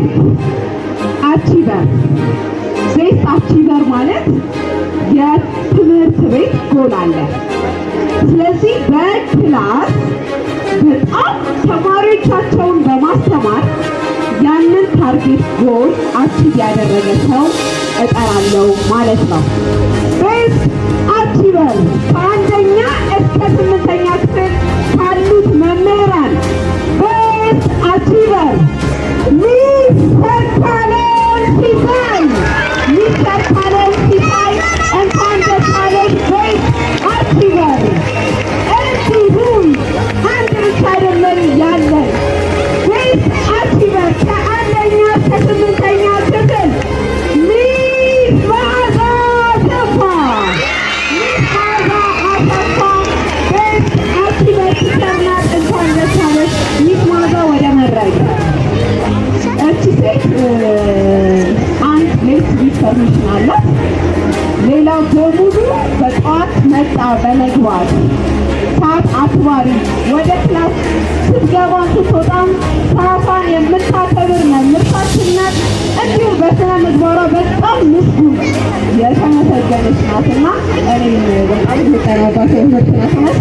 ቤስት አቺቨር። ቤስት አቺቨር ማለት የትምህርት ቤት ጎል አለ። ስለዚህ በክላስ በጣም ተማሪዎቻቸውን በማስተማር ያንን ታርጌት ጎል አቺቭ ያደረገ ሰው እጠራለሁ ማለት ነው። ቤስት አቺቨር ከአንደኛ እስከ 8ኛ ክፍል ካሉት መምህራን ቤስት አቺቨር ሚስተር ካሌብ ሲሳይ። ሚስተር ካሌብ ሲሳይ እንኳን ደስ አለህ ቤስት አቺቨር። እንዲሁም አንድ ብቻ አይደለም ያለን ቤስት አቺቨር ከአንደኛ እስከ 8ኛ ክፍል ሚስ መዓዛ አሰፋ። ሚስ መዓዛ አሰፋ ቤስት አቺቨር ቲቸር ናት። እንኳን ደስ አለሽ ሚስ መዓዛ። ወደ መድረክ እቺ ሴት አንድ ሌት ፐርሚሽን አላት። ሌላው በሙሉ በጠዋት መጣ በመግባት ሰዓት አክባሪ፣ ወደ ክላስ ስትገባ ስትወጣም ሰዓቷን የምታከብር መምህርታችን ናት። እንዲሁም በስነ ምግባሯ በጣም ምስጉን የተመሰገነች ናትና እኔም በጣም ተናጋሪ ትምህርት ናት።